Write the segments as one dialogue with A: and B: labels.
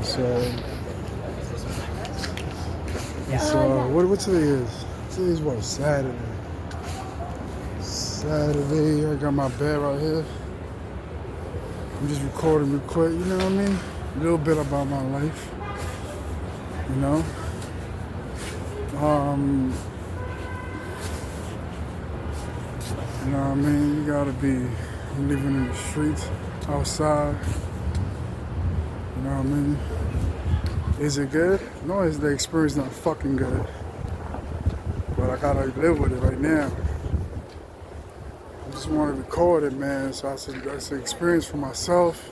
A: So, what today is? Today is what, Saturday. Saturday, I got my bed right here. I'm just recording real quick, you know what I mean? A little bit about my life, you know? You know what I mean? You gotta be living in the streets, outside, you know what I mean? Is it good? No, is the experience not fucking good. But I gotta live with it right now. I just want to record it, man, so that's an experience for myself.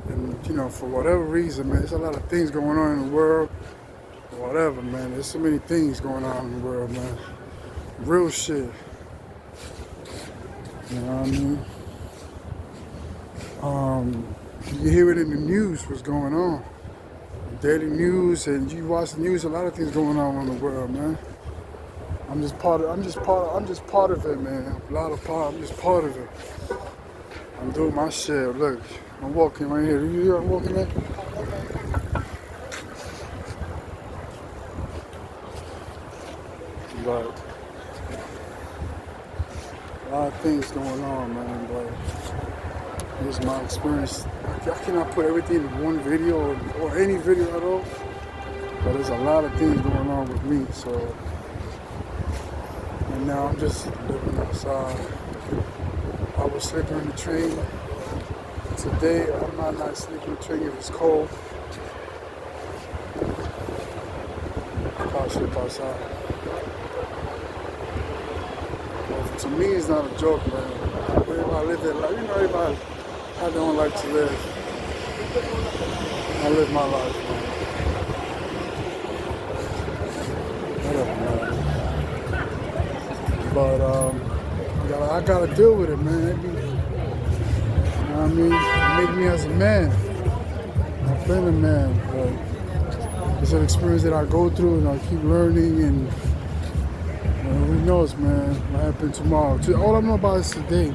A: And, you know, for whatever reason, man, there's a lot of things going on in the world. Whatever, man, there's so many things going on in the world, man. Real shit. You know what I mean? You hear it in the news, what's going on. Daily news, and you watch the news, a lot of things going on in the world, man. I'm just part of it, man. I'm just part of it. I'm doing my shit. Look, I'm walking right here. You hear I'm walking there? But a lot of things going on, man. But this is my experience. I cannot put everything in one video or any video at all. But there's a lot of things going on with me, so. And now I'm just living outside. I was sleeping in the train. Today, I'm not sleeping in the train if it's cold. I'll sleep outside. But to me, it's not a joke, man. Everybody live their life. You know, everybody have their own life to live. I live my life, man. Whatever, man. But I gotta deal with it, man. You know what I mean? It make me as a man. I've been a man, but it's an experience that I go through and I keep learning, and who knows, man, what happened tomorrow. All I know about is today.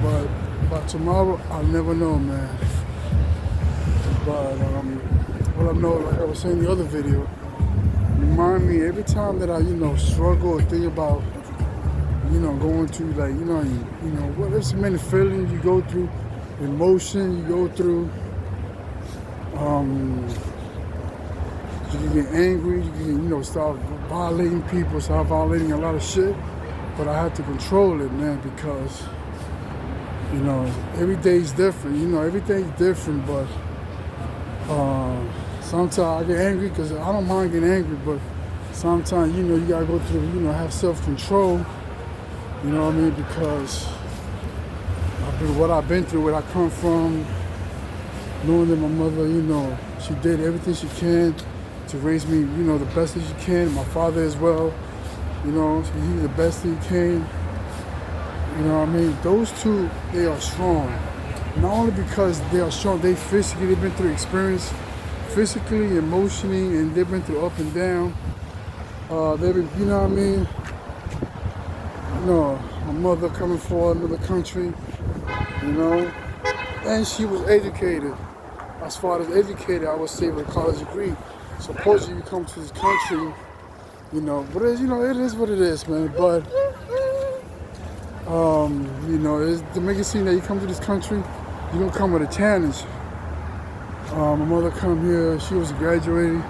A: But about tomorrow, I'll never know, man. But what I know, like I was saying in the other video, remind me every time that I, struggle or think about, going through, like, what there's so many feelings you go through, emotion you go through. You can get angry, you can, start violating people, start violating a lot of shit. But I have to control it, man, because, every day's different. Everything's different, but sometimes I get angry because I don't mind getting angry, but sometimes, you gotta go through, have self-control, you know what I mean, because what I've been through, where I come from, knowing that my mother, she did everything she can to raise me, the best that she can. My father as well, he did the best that he can. You know what I mean? Those two, they are strong. Not only because they are strong, they've been through experience, physically, emotionally, and they've been through up and down. They've been, you know what I mean? My mother coming from another country, and she was educated. As far as educated, I would say with a college degree. Supposedly you come to this country, but it is what it is, man. But it's to make it seem that you come to this country, you don't come with a challenge. My mother come here, she was graduating,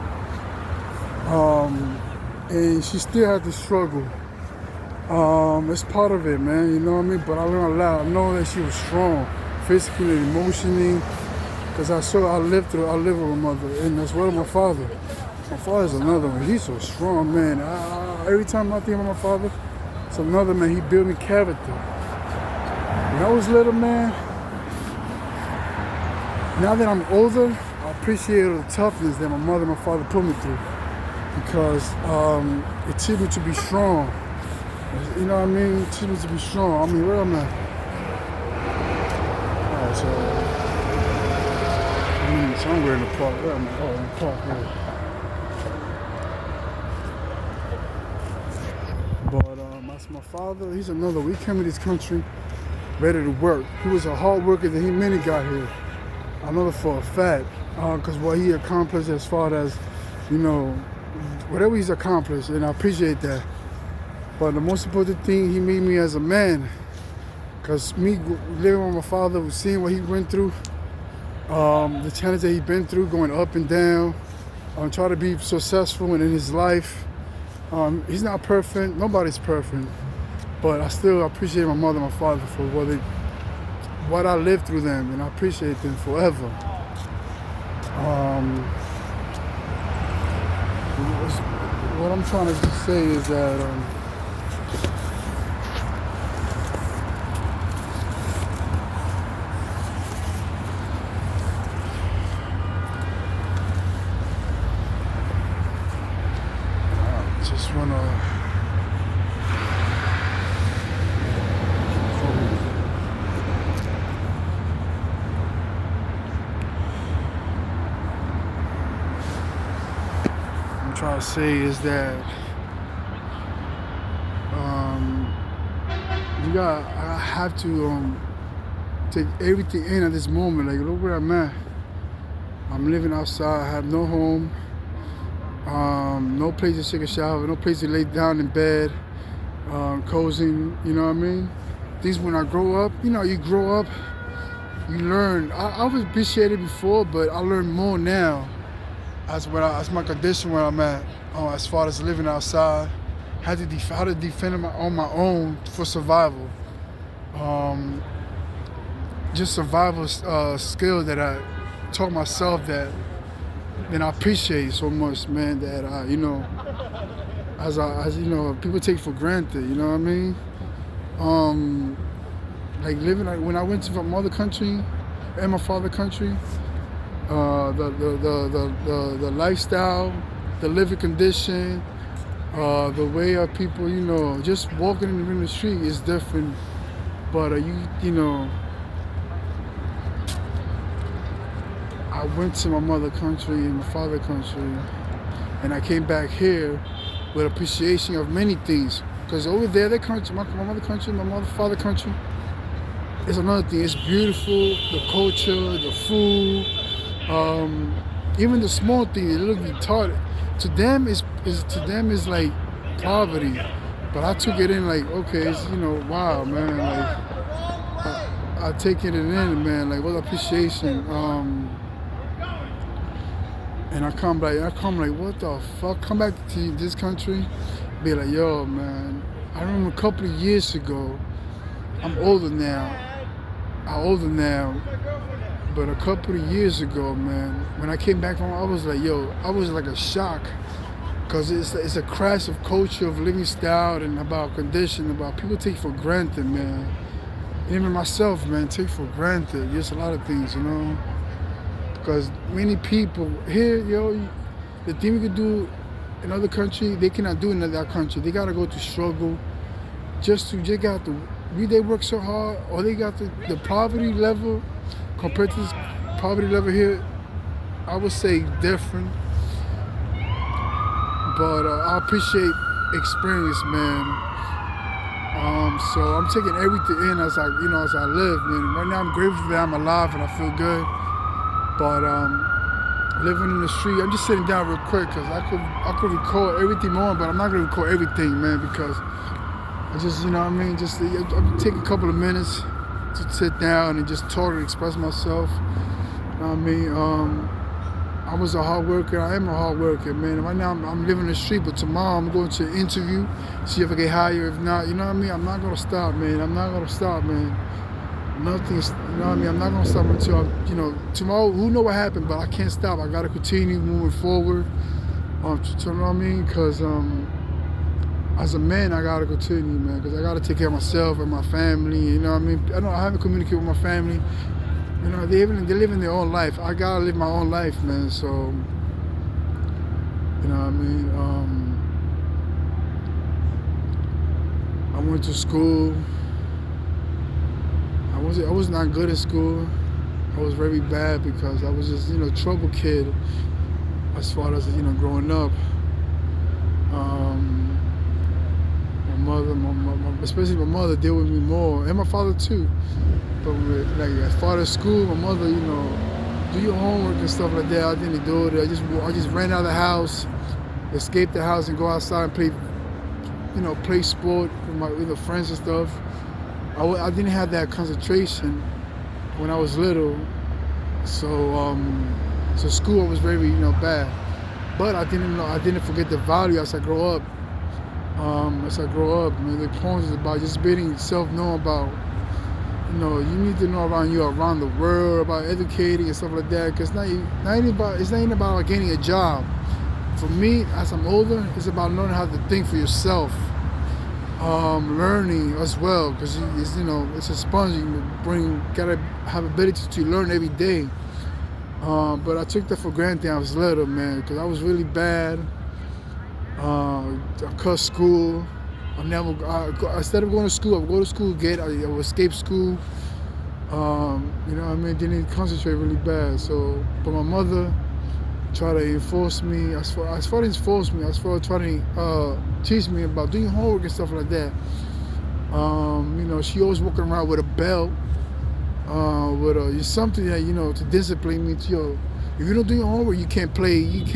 A: and she still had to struggle. It's part of it, man, you know what I mean? But I learned a lot. I know that she was strong, physically, emotionally, because I lived with my mother, and as well as my father. My father's another one. He's so strong, man. Every time I think about my father, it's another man. He built me character. When I was little, man, now that I'm older, I appreciate the toughness that my mother and my father put me through, because it taught me to be strong. You know what I mean? It taught me to be strong. I mean, where am I? All right, so somewhere in the park. Where am I? Oh, in the park, right. But that's my father. He's another. We came to this country ready to work. He was a hard worker that many got here. I know it for a fact, because what he accomplished as far as, you know, whatever he's accomplished, and I appreciate that. But the most important thing, he made me as a man, because me living with my father, seeing what he went through, the challenge that he's been through, going up and down, trying to be successful in his life. He's not perfect. Nobody's perfect. But I still appreciate my mother and my father for what I lived through them, and I appreciate them forever. What I'm trying to just say is that just want to trying to say is that I have to take everything in at this moment. Like, look where I'm at. I'm living outside. I have no home, no place to take a shower, no place to lay down in bed, cozy. You know what I mean? These when I grow up, you grow up, you learn. I was appreciated before, but I learn more now. That's my condition where I'm at, as far as living outside. How to defend on my own for survival. Just survival skill that I taught myself that I appreciate so much, man. That as people take for granted. You know what I mean? Like when I went to my mother country and my father country. The lifestyle, the living condition, the way of people, just walking in the street is different. But I went to my mother country and my father country, and I came back here with appreciation of many things. Because over there, their country, my mother country, father country, is another thing. It's beautiful, the culture, the food. Even the small things, they look retarded. To them is like poverty, but I took it in like, okay, it's wow, man. Like I take it in, man. Like what appreciation. And I come like, what the fuck? Come back to this country, be like, yo, man. I remember a couple of years ago. I'm older now. But a couple of years ago, man, when I came back home, I was like, a shock. Because it's a crash of culture, of living style, and about condition, about people take for granted, man. Even myself, man, take for granted. Just a lot of things, Because many people here, the thing we could do in other country, they cannot do in that country. They got to go to struggle they work so hard, or they got the poverty level. Compared to this poverty level here, I would say different. But I appreciate experience, man. So I'm taking everything in as I live, man. Right now I'm grateful that I'm alive and I feel good. But living in the street, I'm just sitting down real quick because I could record everything more, but I'm not gonna record everything, man, because I just, I'm taking a couple of minutes to sit down and just talk and express myself. You know what I mean? I was a hard worker. I am a hard worker, man. Right now I'm living in the street, but tomorrow I'm going to an interview, see if I get hired. If not, you know what I mean? I'm not gonna stop, man. Nothing's, you know what I mean? I'm not gonna stop until tomorrow. Who know what happened? But I can't stop. I gotta continue moving forward. You know what I mean? Because as a man, I gotta continue, man, because I gotta take care of myself and my family. You know what I mean? I haven't communicated with my family. They living their own life. I gotta live my own life, man. So, you know what I mean? I went to school. I was not good at school. I was very bad because I was just, trouble kid as far as, growing up. Especially my mother dealt with me more, and my father too. But as far as school, my mother, do your homework and stuff like that. I didn't do it. I just ran out of the house, escape the house, and go outside and play, play sport with the friends and stuff. I didn't have that concentration when I was little, so school was very bad. But I didn't forget the value as I grow up. The importance is about just being self-known about. You need to know around the world, about educating and stuff like that. Because it's not even about getting a job. For me, as I'm older, it's about learning how to think for yourself. Learning as well, because it's a sponge. Gotta have ability to learn every day. But I took that for granted when I was little, man, because I was really bad. I cut school. Instead of going to school, I would go to school, I would escape school. Didn't concentrate really bad. So, but my mother tried to enforce me, as far as trying to teach me about doing homework and stuff like that. She always walking around with a belt, with something that, to discipline me. If you don't do your homework, you can't play video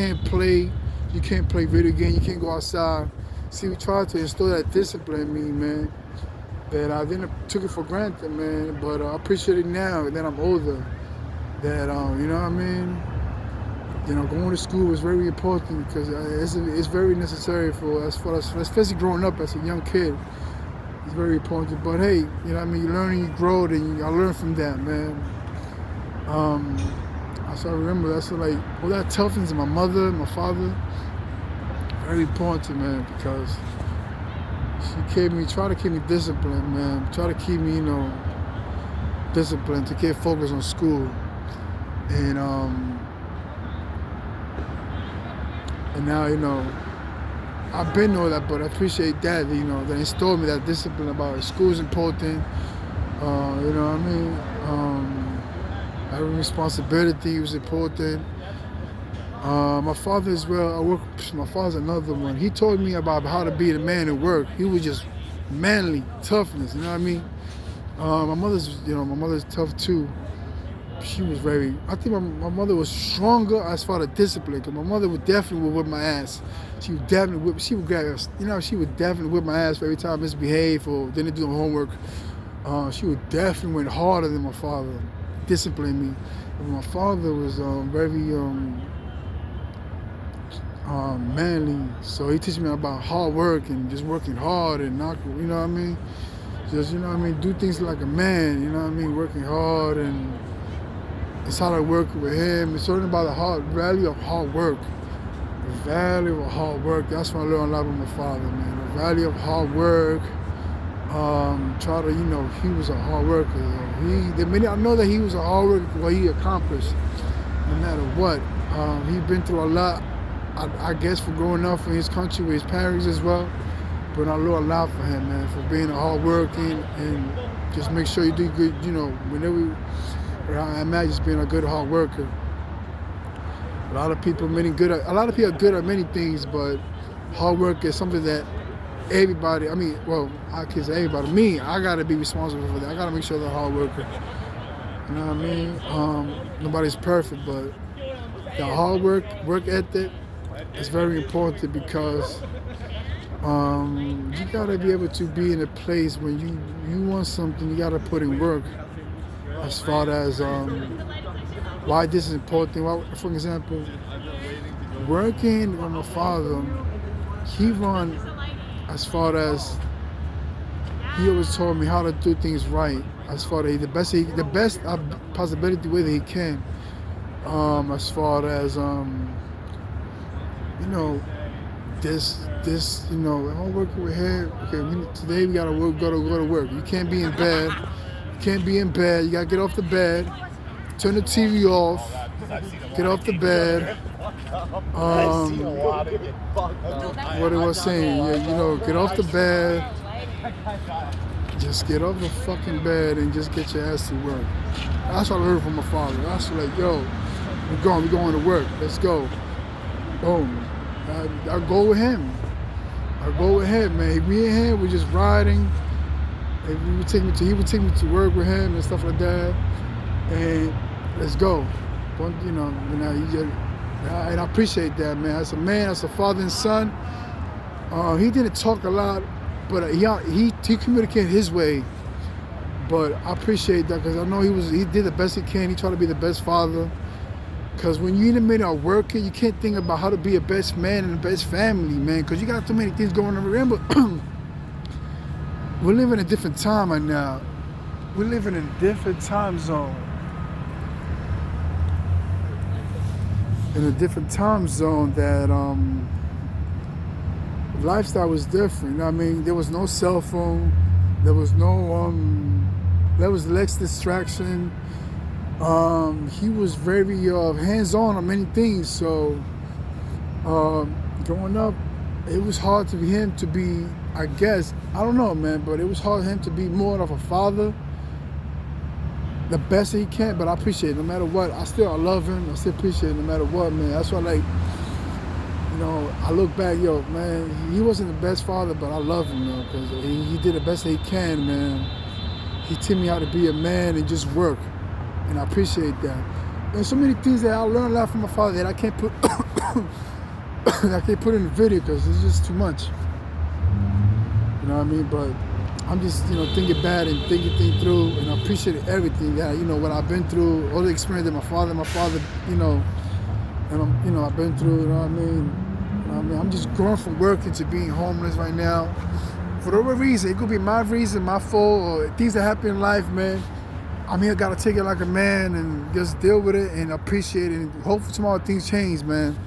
A: games, you can't go outside. See, we tried to instill that discipline in me, man, that I didn't took it for granted, man, but I appreciate it now that I'm older, that, going to school is very important because it's very necessary for us, especially growing up as a young kid. It's very important, but hey, you learn, you grow, and I learn from that, man. I remember that's like all that toughness in my mother, my father. Very important, man, because she tried to keep me disciplined, man. Try to keep me, disciplined, to get focused on school. And now, I've been all that, but I appreciate that, that installed me that discipline about school is important. Having responsibility was important. My father as well, my father's another one. He taught me about how to be a man at work. He was just manly, toughness, you know what I mean? My mother's tough too. She was I think my mother was stronger as far as discipline, because my mother would definitely whip my ass. She would definitely she would definitely whip my ass for every time I misbehaved or didn't do my homework. She would definitely went harder than my father, disciplined me. But my father was very manly, so he teach me about hard work and just working hard and not, just, do things like a man, working hard, and it's how I work with him. It's learning about the value of hard work. The value of hard work, that's what I learned a lot from my father, man. The value of hard work. He was a hard worker. I know that he was a hard worker, what he accomplished, no matter what. He's been through a lot, I guess, for growing up in his country with his parents as well. But I learned a lot from him, man, for being a hard working and just make sure you do good, whenever I'm at, just being a good hard worker. A lot of people are good at many things, but hard work is something that everybody, I can't say everybody, me, I gotta be responsible for that. I gotta make sure they're a hard worker. You know what I mean? Nobody's perfect, but the hard work ethic is very important, because you gotta be able to be in a place when you want something, you gotta put in work. As far as why this is important, for example, working with my father, he run, as far as he always told me how to do things right, as far as the best possibility way that he can, as far as I'm working with him. Okay, today we gotta go to work. You can't be in bed. You gotta get off the bed, turn the TV off, get off the bed. What it was saying, get off the bed. Just get off the fucking bed and just get your ass to work. That's what I learned from my father. That's like, we're going to work. Let's go. Boom. I go with him. Man. Me and him, we're just riding. And he would take me to work with him and stuff like that. And let's go. One, you just, and I appreciate that, man. As a man, as a father and son, he didn't talk a lot, but he communicated his way. But I appreciate that because I know he did the best he can. He tried to be the best father. Because when you're in the middle of working, you can't think about how to be a best man and a best family, man. Because you got too many things going on. Remember, we're living in a different time right now. We're living in a different time zone. In a different time zone that lifestyle was different. You know what I mean? There was no cell phone. There was no there was less distraction. He was very hands-on on many things. So growing up, it was hard for him to be, I guess, I don't know, man, but it was hard for him to be more of a father, the best he can. But I appreciate it no matter what. I love him. I still appreciate it no matter what, man. That's why, like, I look back, man, he wasn't the best father, but I love him, because he did the best that he can, man. He taught me how to be a man and just work, and I appreciate that. There's so many things that I learned a lot from my father that I can't put, I can't put in the video because it's just too much. You know what I mean? But I'm just, thinking back and thinking things through, and I appreciate everything that, what I've been through, all the experience that my father, and I've been through, you know what I mean? I'm just going from working to being homeless right now. For whatever reason, it could be my reason, my fault, or things that happen in life, man. I'm here, gotta take it like a man and just deal with it and appreciate it. And hopefully tomorrow things change, man.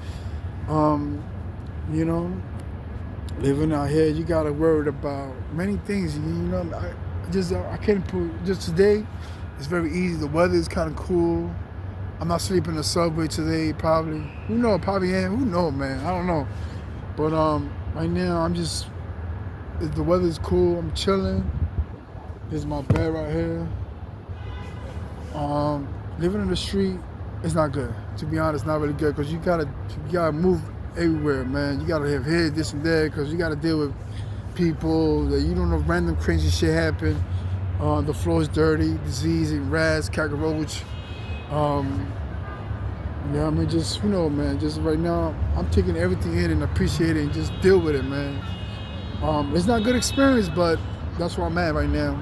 A: Living out here, you gotta worry about many things. I can't put, just today, it's very easy. The weather is kind of cool. I'm not sleeping in the subway today, probably. Who knows? Probably am. Who knows, man? I don't know. But right now, the weather's cool. I'm chilling. This is my bed right here. Living in the street is not good. To be honest, not really good because you gotta move everywhere, man. You gotta have here, this and that, because you gotta deal with people that you don't know. Random crazy shit happen. The floor is dirty, disease and rats, cockroach. Just, man, just right now, I'm taking everything in and appreciate it and just deal with it, man. It's not a good experience, but that's where I'm at right now.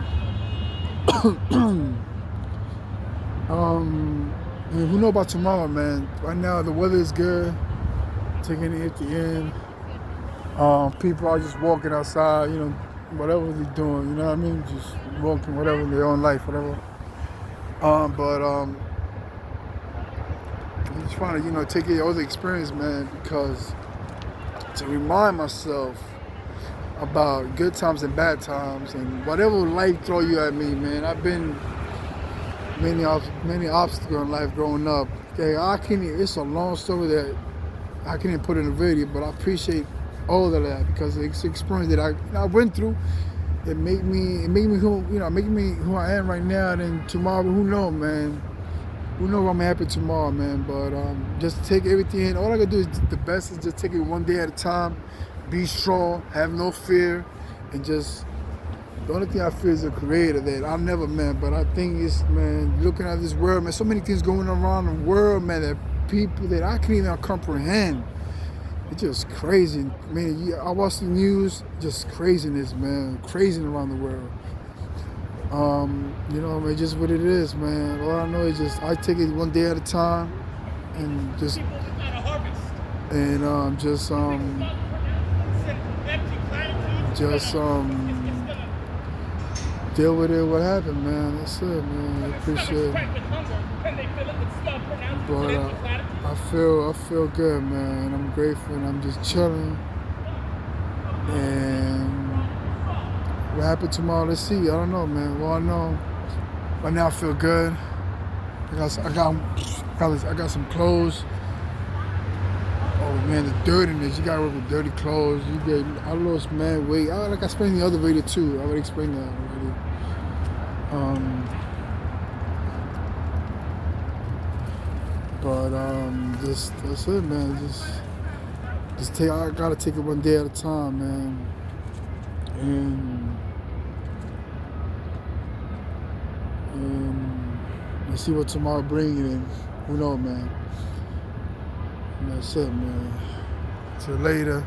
A: Who know about tomorrow, man? Right now, the weather is good. Taking it at the end. People are just walking outside, whatever they're doing, you know what I mean? Just walking, whatever, in their own life, whatever. I'm just trying to, take it all the experience, man, because to remind myself about good times and bad times and whatever life throw you at me, man. I've been many obstacles in life growing up. Okay, it's a long story that I can't even put in a video, but I appreciate all of that because it's experience that I went through. It made me who I am right now. And tomorrow, who knows, man? Who knows what I'm happy tomorrow, man? But just take everything in. All I gotta do is the best is just take it one day at a time. Be strong, have no fear, and just the only thing I fear is the creator that I never met. But I think it's, man, looking at this world, man, so many things going on around the world, man, that people that I can't even comprehend. It's just crazy. Man, I watch the news, just craziness, man. Crazy around the world. It's just what it is, man. All I know is just I take it one day at a time and just deal with it, what happened, man. That's it, man. I appreciate it. But I feel good, man. I'm grateful and I'm just chilling. And what happened tomorrow, let's see. I don't know, man. Well, I know right now I feel good. I got some clothes. Oh man, the dirtiness. You gotta work with dirty clothes. I lost mad weight. Like I explained in the other video too. I already explained that already. That's it, man. I gotta take it one day at a time, man. And let's see what tomorrow brings. Who knows, man? And that's it, man. Till later.